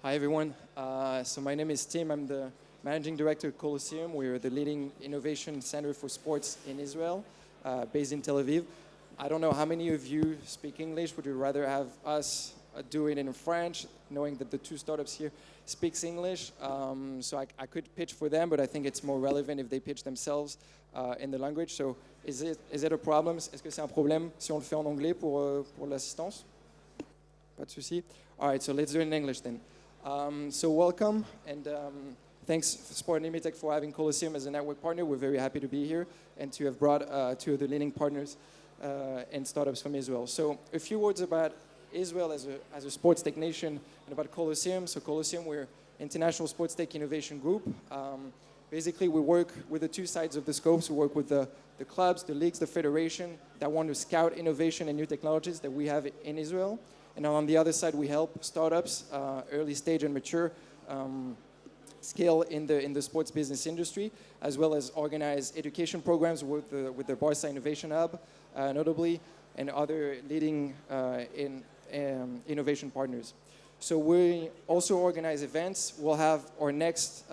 Hi everyone. So my name is Tim. I'm the managing director at Colosseum. We're the leading innovation center for sports in Israel, based in Tel Aviv. I don't know how many of you speak English. Would you rather have us do it in French, knowing that the two startups here speaks English? So I could pitch for them, but I think it's more relevant if they pitch themselves in the language. So is it a problem? Est-ce que c'est un problème si on le fait en anglais pour l'assistance? Pas de souci. All right, so let's do it in English then. So welcome, and thanks Sport UNLIMITECH for having Colosseum as a network partner. We're very happy to be here and to have brought two of the leading partners and startups from Israel. So a few words about Israel as a sports tech nation and about Colosseum. So Colosseum, we're international sports tech innovation group. Basically, we work with the two sides of the scopes. We work with the clubs, the leagues, the federation that want to scout innovation and new technologies that we have in Israel. And on the other side, we help startups, early stage and mature, scale in the sports business industry, as well as organize education programs with the Barca Innovation Hub, notably, and other leading innovation partners. So we also organize events. We'll have our next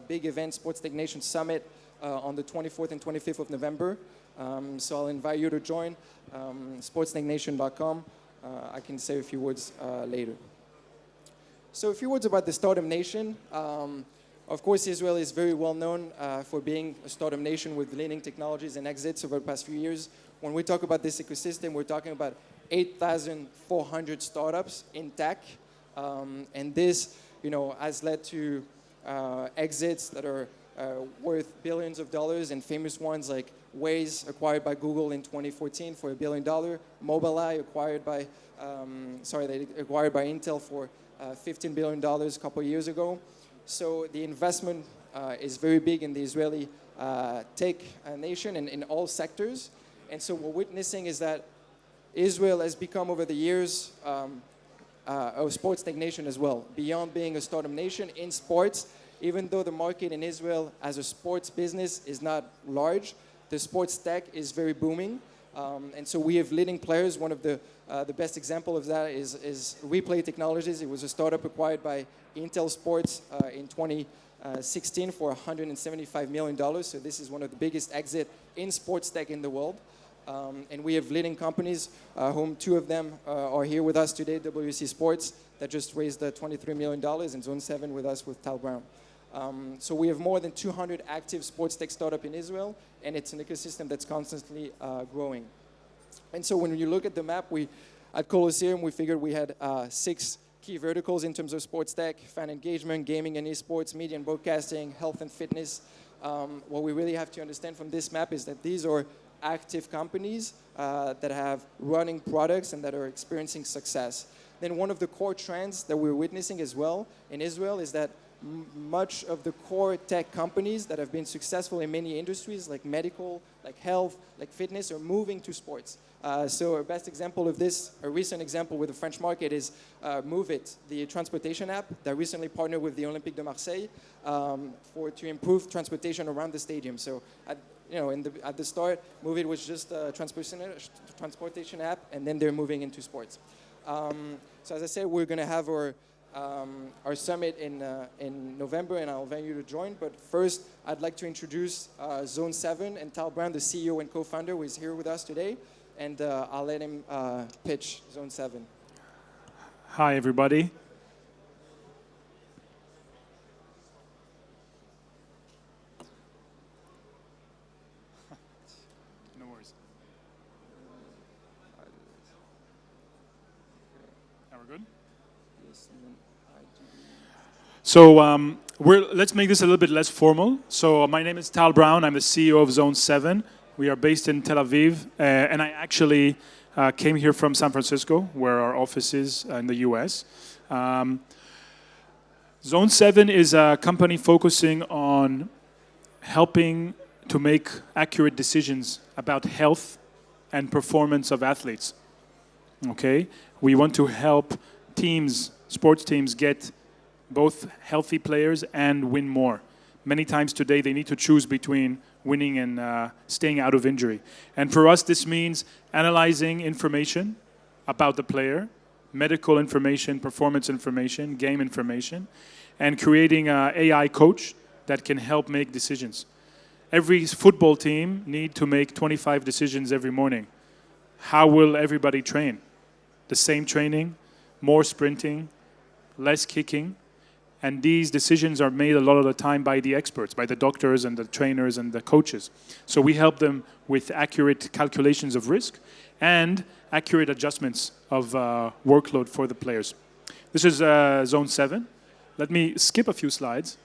big event, Sports Tech Nation Summit, on the 24th and 25th of November. So I'll invite you to join sportstechnation.com. I can say a few words later. So a few words about the Startup Nation. Of course, Israel is very well known for being a startup nation with leading technologies and exits over the past few years. When we talk about this ecosystem, we're talking about 8,400 startups in tech. And this, has led to exits that are worth billions of dollars, and famous ones like Waze, acquired by Google in 2014 for $1 billion. Mobileye, acquired by Intel for $15 billion a couple of years ago. So the investment is very big in the Israeli tech nation and in all sectors. And so what we're witnessing is that Israel has become, over the years, a sports tech nation as well. Beyond being a startup nation in sports, even though the market in Israel as a sports business is not large, the sports tech is very booming. And so we have leading players. One of the best example of that is Replay Technologies. It was a startup acquired by Intel Sports in 2016 for $175 million. So this is one of the biggest exits in sports tech in the world. And we have leading companies, whom two of them are here with us today, WC Sports, that just raised $23 million, and Zone 7 with us with Tal Brown. So we have more than 200 active sports tech startups in Israel, and it's an ecosystem that's constantly growing. And so when you look at the map, at Colosseum, we figured we had 6 key verticals in terms of sports tech: fan engagement, gaming and esports, media and broadcasting, health and fitness. What we really have to understand from this map is that these are active companies that have running products and that are experiencing success. Then one of the core trends that we're witnessing as well in Israel is that much of the core tech companies that have been successful in many industries, like medical, like health, like fitness, are moving to sports. So our best example of this, a recent example with the French market, is Move It, the transportation app that recently partnered with the Olympique de Marseille to improve transportation around the stadium. So at the start, Move It was just a transportation app, and then they're moving into sports. So as I said, we're going to have our summit in November, and I'll invite you to join. But first, I'd like to introduce Zone 7 and Tal Brown, the CEO and co-founder, who is here with us today. And I'll let him pitch Zone 7. Hi, everybody. No worries. Are we good? So let's make this a little bit less formal. So my name is Tal Brown. I'm the CEO of Zone 7. We are based in Tel Aviv. And I actually came here from San Francisco, where our office is in the US. Zone 7 is a company focusing on helping to make accurate decisions about health and performance of athletes. Okay? We want to help teams, sports teams, get both healthy players and win more. Many times today, they need to choose between winning and staying out of injury. And for us, this means analyzing information about the player, medical information, performance information, game information, and creating an AI coach that can help make decisions. Every football team need to make 25 decisions every morning. How will everybody train? The same training, more sprinting, less kicking, and these decisions are made a lot of the time by the experts, by the doctors and the trainers and the coaches. So we help them with accurate calculations of risk and accurate adjustments of workload for the players. This is Zone 7. Let me skip a few slides.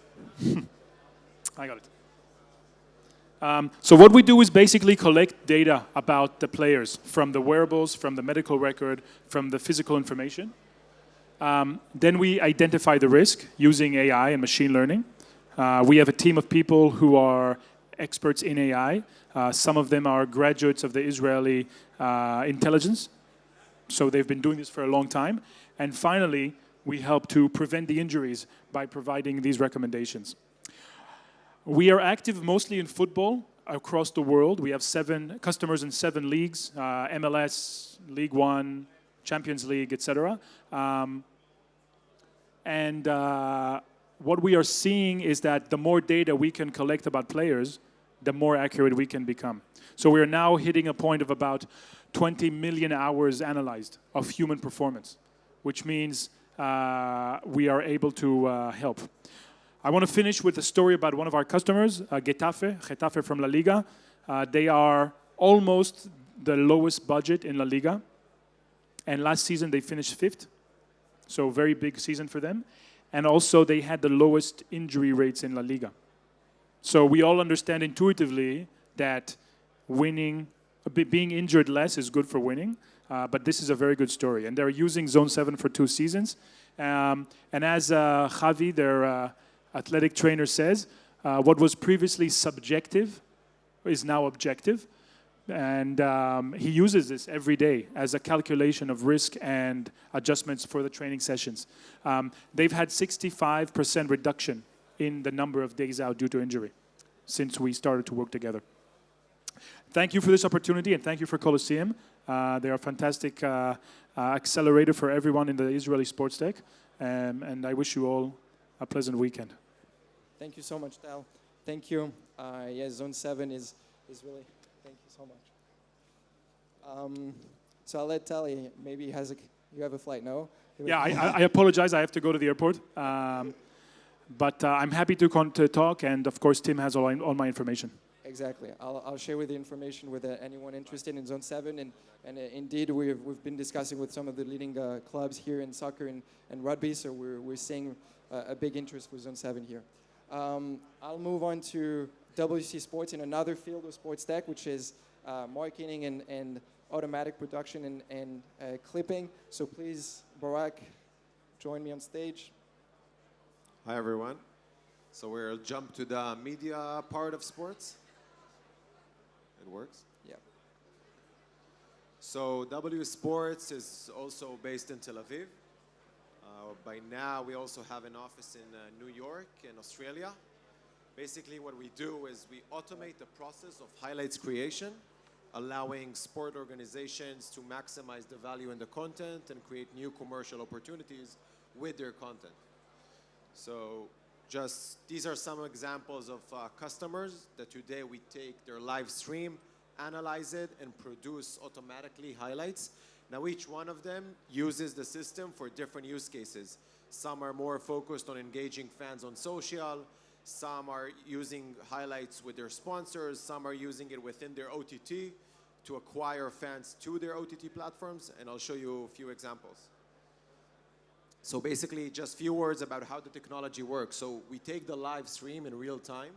I got it. So what we do is basically collect data about the players from the wearables, from the medical record, from the physical information. Then we identify the risk using AI and machine learning. We have a team of people who are experts in AI. Some of them are graduates of the Israeli intelligence. So they've been doing this for a long time. And finally, we help to prevent the injuries by providing these recommendations. We are active mostly in football across the world. We have 7 customers in 7 leagues, MLS, League One, Champions League, etc. What we are seeing is that the more data we can collect about players, the more accurate we can become. So we are now hitting a point of about 20 million hours analyzed of human performance, which means we are able to help. I want to finish with a story about one of our customers, Getafe from La Liga. They are almost the lowest budget in La Liga. And last season they finished 5th. So very big season for them. And also they had the lowest injury rates in La Liga. So we all understand intuitively that winning, being injured less is good for winning. But this is a very good story. And they're using Zone 7 for 2 seasons. And as Javi, their athletic trainer, says, what was previously subjective is now objective. And he uses this every day as a calculation of risk and adjustments for the training sessions. They've had 65% reduction in the number of days out due to injury since we started to work together. Thank you for this opportunity, and thank you for Colosseum. They are a fantastic accelerator for everyone in the Israeli sports tech. And I wish you all a pleasant weekend. Thank you so much, Tal. Thank you. Yes, Zone 7 is really... Thank you so much. So I'll let Tali, maybe you have a flight, no? Yeah, I apologize. I have to go to the airport. But I'm happy to talk, and of course, Tim has all my information. Exactly. I'll share with the information with anyone interested in Zone 7. And indeed, we've been discussing with some of the leading clubs here in soccer and rugby, so we're seeing a big interest for Zone 7 here. I'll move on to WC Sports in another field of sports tech, which is marketing and automatic production and clipping. So please, Barak, join me on stage. Hi, everyone. So we'll jump to the media part of sports. It works? Yeah. So W Sports is also based in Tel Aviv. By now, we also have an office in New York and Australia. Basically, what we do is we automate the process of highlights creation, allowing sport organizations to maximize the value in the content and create new commercial opportunities with their content. So these are some examples of customers that today we take their live stream, analyze it, and produce automatically highlights. Now, each one of them uses the system for different use cases. Some are more focused on engaging fans on social. Some are using highlights with their sponsors. Some are using it within their OTT to acquire fans to their OTT platforms. And I'll show you a few examples. So basically, just a few words about how the technology works. So we take the live stream in real time.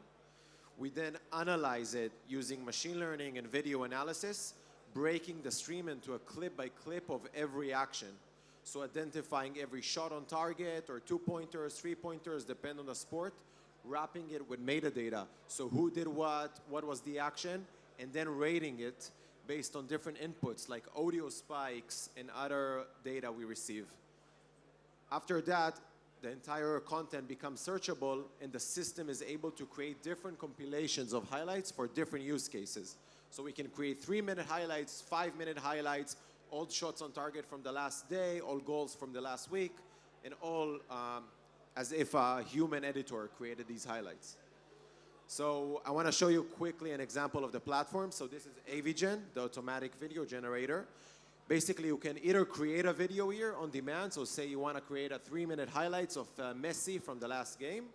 We then analyze it using machine learning and video analysis, breaking the stream into a clip-by-clip of every action. So identifying every shot on target or 2-pointers, 3-pointers, depend on the sport, wrapping it with metadata. So who did what was the action, and then rating it based on different inputs like audio spikes and other data we receive. After that, the entire content becomes searchable, and the system is able to create different compilations of highlights for different use cases. So we can create 3-minute highlights, 5-minute highlights, all shots on target from the last day, all goals from the last week, and all as if a human editor created these highlights. So I want to show you quickly an example of the platform. So this is AVGen, the automatic video generator. Basically, you can either create a video here on demand, so say you want to create a 3-minute highlights of Messi from the last game,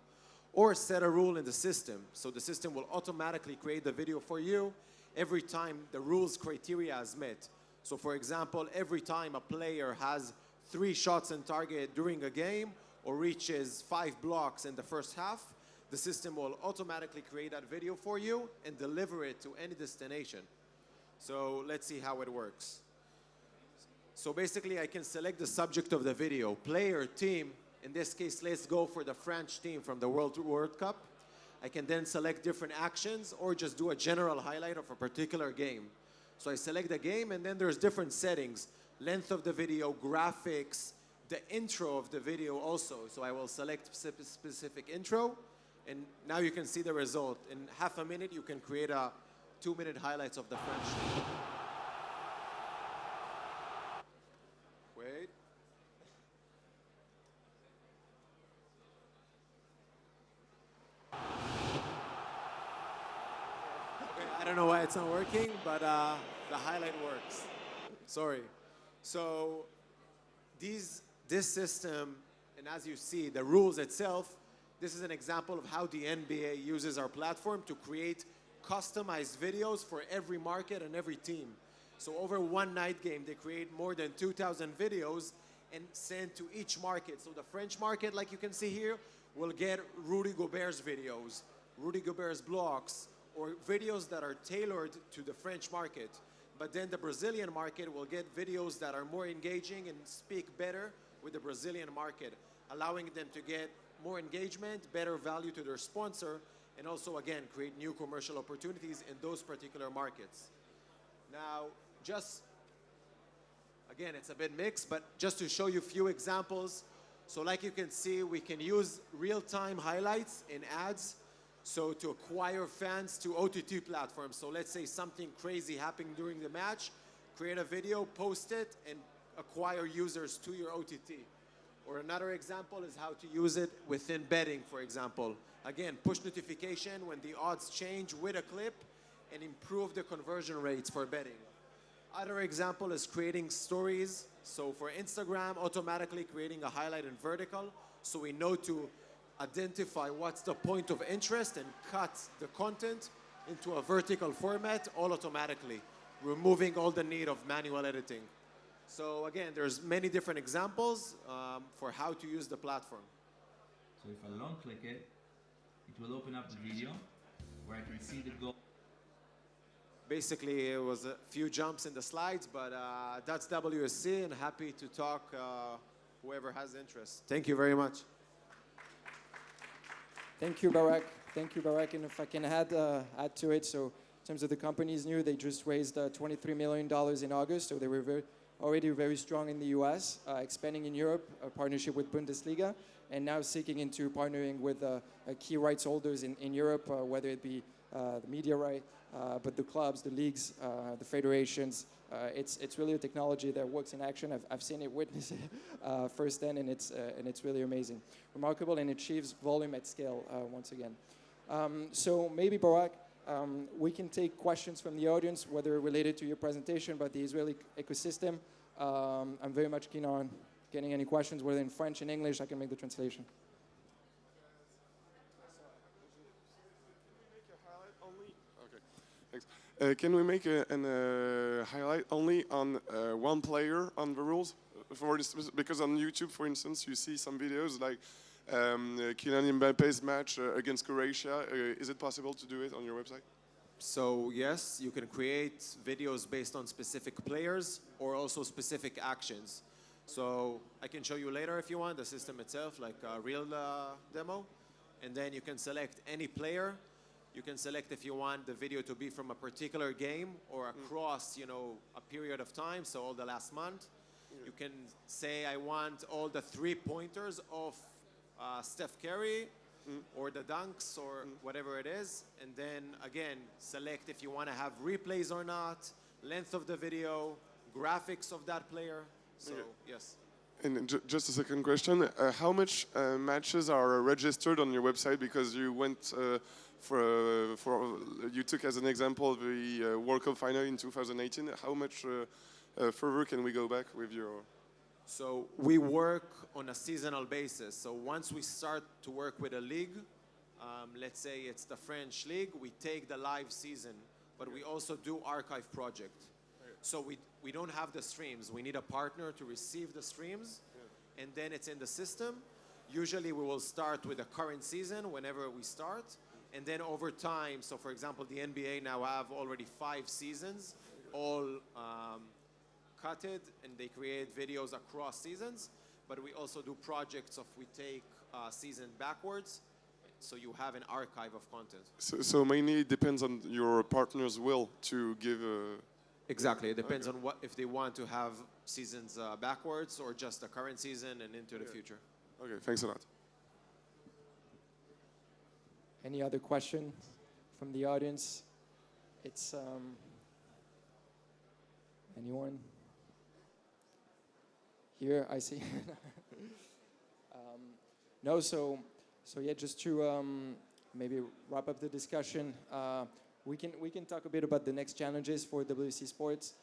or set a rule in the system. So the system will automatically create the video for you every time the rules criteria is met. So for example, every time a player has 3 shots on target during a game or reaches 5 blocks in the first half, the system will automatically create that video for you and deliver it to any destination. So let's see how it works. So basically, I can select the subject of the video, player, team. In this case, let's go for the French team from the World Cup. I can then select different actions or just do a general highlight of a particular game. So I select the game, and then there's different settings, length of the video, graphics, the intro of the video also. So I will select specific intro, and now you can see the result. In half a minute, you can create a 2-minute highlights of the French team. Wait. Okay, I don't know why it's not working, but the highlight works. Sorry. So this system, and as you see, the rules itself, this is an example of how the NBA uses our platform to create customized videos for every market and every team. So over one night game, they create more than 2,000 videos and send to each market. So the French market, like you can see here, will get Rudy Gobert's videos, Rudy Gobert's blocks, or videos that are tailored to the French market. But then the Brazilian market will get videos that are more engaging and speak better with the Brazilian market, allowing them to get more engagement, better value to their sponsor, and also, again, create new commercial opportunities in those particular markets. Now, just, again, it's a bit mixed, but just to show you a few examples. So like you can see, we can use real-time highlights in ads, so to acquire fans to OTT platforms. So let's say something crazy happened during the match, create a video, post it, and acquire users to your OTT. Or another example is how to use it within betting, for example. Again, push notification when the odds change with a clip and improve the conversion rates for betting. Other example is creating stories. So for Instagram, automatically creating a highlight in vertical, so we know to identify what's the point of interest and cut the content into a vertical format all automatically, removing all the need of manual editing. So again, there's many different examples for how to use the platform. So if I long click it, it will open up the video where I can see the goal. Basically, it was a few jumps in the slides, but that's WSC, and happy to talk whoever has interest. Thank you very much. Thank you, Barak. Thank you, Barak. And if I can add to it, so in terms of the company's new, they just raised $23 million in August, so they were already very strong in the US, expanding in Europe, a partnership with Bundesliga, and now seeking into partnering with key rights holders in Europe, whether it be the media right, but the clubs, the leagues, the federations. It's really a technology that works in action. I've seen it, witness it firsthand, and it's really amazing. Remarkable, and achieves volume at scale once again. So maybe, Barak, we can take questions from the audience, whether related to your presentation about the Israeli ecosystem. I'm very much keen on getting any questions, whether in French and English. I can make the translation. Can we make a highlight only on one player on the rules? Because on YouTube, for instance, you see some videos like Kylian Mbappe's match against Croatia. Is it possible to do it on your website? So yes, you can create videos based on specific players or also specific actions. So I can show you later if you want the system itself, like a real demo. And then you can select any player. You can select if you want the video to be from a particular game or across, a period of time, so all the last month. You can say, I want all the 3-pointers of Steph Curry or the dunks or whatever it is. And then, again, select if you want to have replays or not, length of the video, graphics of that player. So, Okay. yes. And just a second question: how much matches are registered on your website? Because you went you took as an example the World Cup final in 2018. How much further can we go back with your? So we work on a seasonal basis. So once we start to work with a league, let's say it's the French league, we take the live season, but we also do archive project. So we don't have the streams. We need a partner to receive the streams, and then it's in the system. Usually we will start with the current season whenever we start, and then over time, so for example, the NBA now have already 5 seasons, all cutted, and they create videos across seasons, but we also do projects of we take season backwards, so you have an archive of content. So mainly it depends on your partner's will to give a. Exactly, it depends on what if they want to have seasons backwards or just the current season and into the future. Okay, thanks a lot. Any other question from the audience? It's anyone? Here, I see. No, so yeah, just to maybe wrap up the discussion, we can talk a bit about the next challenges for WC Sports.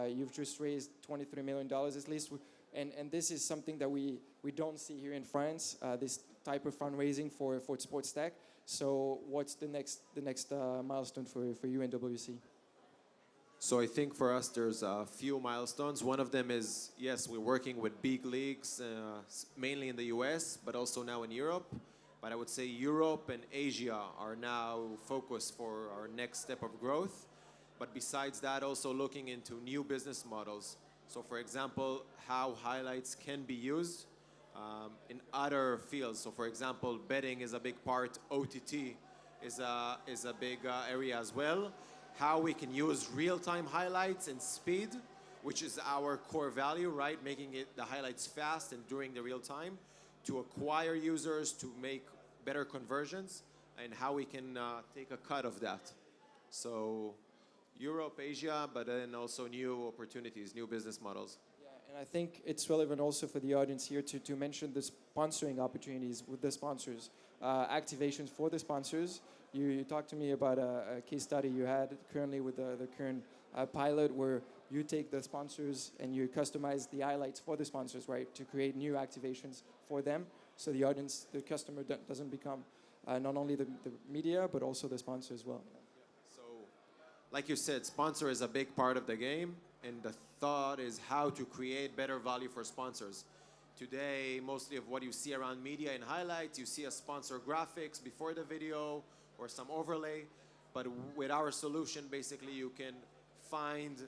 You've just raised $23 million at least, and this is something that we don't see here in France. This type of fundraising for sports tech. So what's the next milestone for you and WC? So I think for us there's a few milestones. One of them is, yes, we're working with big leagues, mainly in the US, but also now in Europe. But I would say Europe and Asia are now focused for our next step of growth. But besides that, also looking into new business models. So for example, how highlights can be used in other fields. So for example, betting is a big part, OTT is a big area as well. How we can use real-time highlights and speed, which is our core value, right? Making it the highlights fast and during the real time to acquire users, to make better conversions, and how we can take a cut of that. So Europe, Asia, but then also new opportunities, new business models. Yeah, and I think it's relevant also for the audience here to mention the sponsoring opportunities with the sponsors, activations for the sponsors. You talked to me about a case study you had currently with the current pilot where you take the sponsors and you customize the highlights for the sponsors, right, to create new activations for them so the audience, the customer doesn't become not only the media but also the sponsor as well. So, like you said, sponsor is a big part of the game, and the thought is how to create better value for sponsors. Today, mostly of what you see around media and highlights, you see a sponsor graphics before the video or some overlay, but with our solution, basically you can find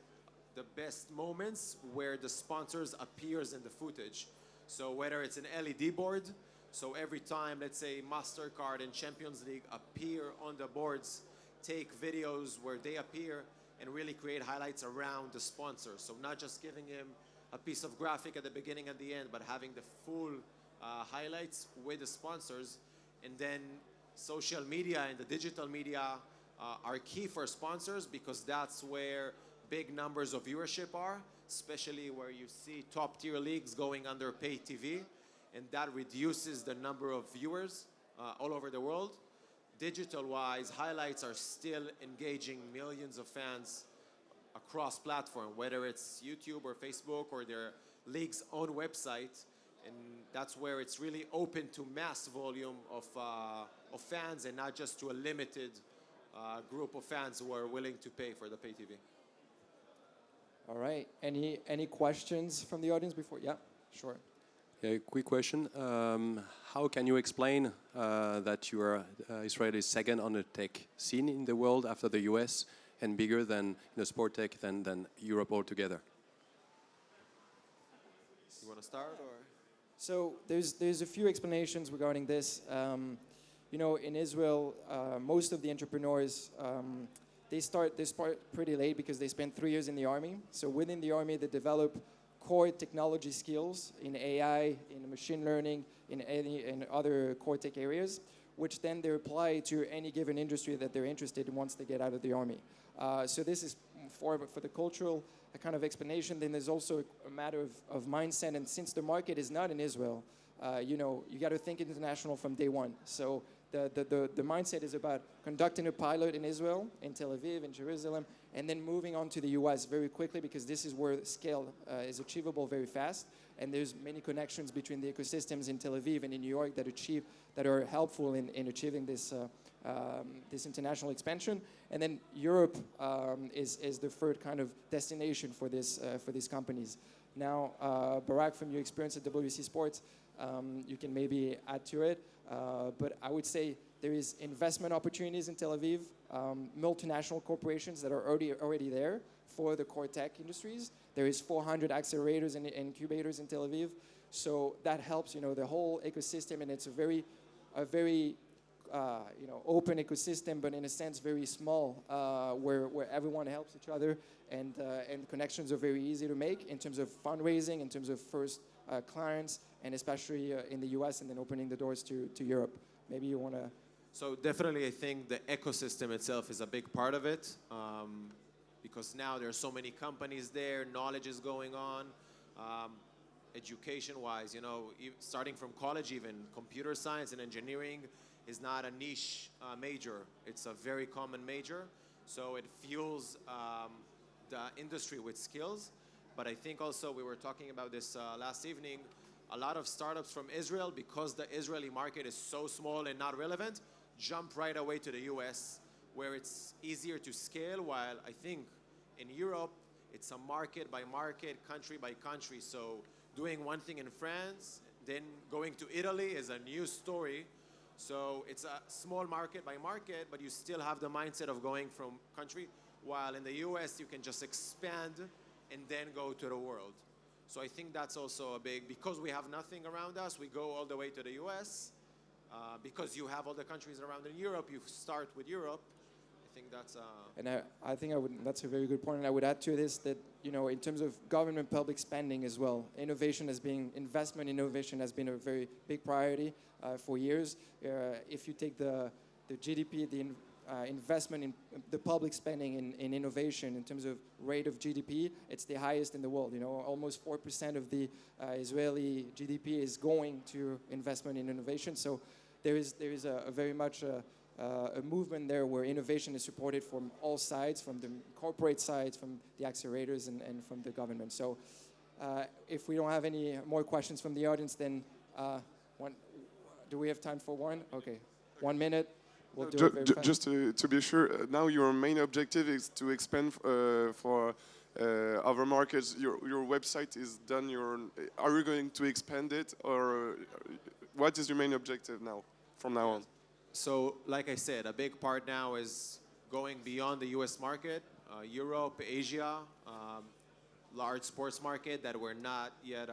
the best moments where the sponsors appears in the footage. So whether it's an LED board, so every time, let's say MasterCard and Champions League appear on the boards, take videos where they appear and really create highlights around the sponsor. So not just giving him a piece of graphic at the beginning and the end, but having the full highlights with the sponsors. And then social media and the digital media are key for sponsors because that's where big numbers of viewership are, especially where you see top tier leagues going under pay TV, and that reduces the number of viewers all over the world. Digital-wise, highlights are still engaging millions of fans across platform, whether it's YouTube or Facebook or their league's own website, and that's where it's really open to mass volume of fans and not just to a limited group of fans who are willing to pay for the pay TV. All right. Any questions from the audience before? Yeah, sure. Yeah, quick question. How can you explain that Israel is second on the tech scene in the world after the US and bigger than sport tech than Europe altogether? You want to start or? So there's a few explanations regarding this. In Israel, most of the entrepreneurs they start pretty late because they spend 3 years in the army. So within the army, they develop core technology skills in AI, in machine learning, in other core tech areas, which then they apply to any given industry that they're interested in once they get out of the army. So this is for the cultural kind of explanation. Then there's also a matter of mindset. And since the market is not in Israel, you know, you got to think international from day one. So the mindset is about conducting a pilot in Israel, in Tel Aviv, in Jerusalem, and then moving on to the US very quickly, because this is where scale is achievable very fast. And there's many connections between the ecosystems in Tel Aviv and in New York that are helpful in achieving this international expansion. And then Europe is the third kind of destination for these companies. Now, Barak, from your experience at WC Sports, you can maybe add to it. But I would say there is investment opportunities in Tel Aviv, multinational corporations that are already there for the core tech industries. There is 400 accelerators and incubators in Tel Aviv. So that helps, you know, the whole ecosystem, and it's a very you know, open ecosystem, but in a sense very small, where everyone helps each other, and connections are very easy to make in terms of fundraising, in terms of first clients, and especially in the US, and then opening the doors to Europe. Maybe you want to... So definitely I think the ecosystem itself is a big part of it, because now there are so many companies there, knowledge is going on, education-wise, you know, starting from college even, computer science and engineering is not a niche major, it's a very common major, so it fuels the industry with skills. But I think also, we were talking about this last evening, a lot of startups from Israel, because the Israeli market is so small and not relevant, jump right away to the US, where it's easier to scale, while I think in Europe, it's a market by market, country by country. So doing one thing in France, then going to Italy is a new story. So it's a small market by market, but you still have the mindset of going from country, while in the US, you can just expand and then go to the world. So I think that's also a big, because we have nothing around us, we go all the way to the US. Because you have all the countries around in Europe, you start with Europe. I think that's... And I think that's a very good point. And I would add to this that, you know, in terms of government public spending as well, investment in innovation has been a very big priority for years. If you take the GDP, the investment in the public spending in innovation in terms of rate of GDP, it's the highest in the world. You know, almost 4% of the Israeli GDP is going to investment in innovation. So there is a very much a movement there where innovation is supported from all sides, from the corporate sides, from the accelerators, and from the government. So if we don't have any more questions from the audience, then do we have time for one? Okay, 1 minute. We'll do it very fast. Just to be sure, now your main objective is to expand for other markets. Your website is done. Are you going to expand it, or what is your main objective now, from now on? So, like I said, a big part now is going beyond the US market, Europe, Asia, large sports market that we're not yet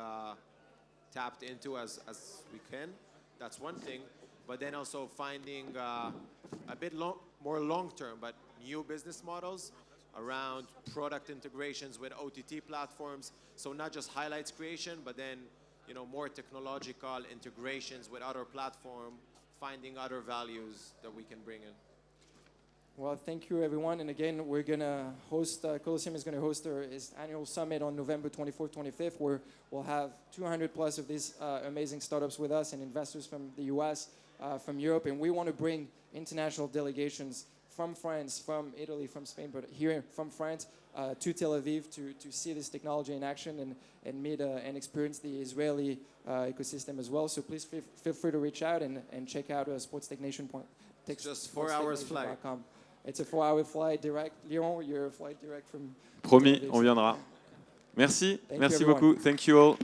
tapped into as we can. That's one thing. But then also finding a bit more long-term, but new business models around product integrations with OTT platforms. So not just highlights creation, but then, you know, more technological integrations with other platforms, finding other values that we can bring in. Well, thank you, everyone. And again, we're going to host, Colosseum is going to host its annual summit on November 24th, 25th, where we'll have 200 plus of these amazing startups with us and investors from the US, from Europe. And we want to bring international delegations from France, from Italy, from Spain, but here from France to Tel Aviv to see this technology in action and meet and experience the Israeli ecosystem as well. So please feel free to reach out and check out sportstechnation.com. It's just 4 hours flight. It's a 4-hour flight direct. Lyon, you're a flight direct from... Promis, on viendra. Merci, merci beaucoup. Thank you all.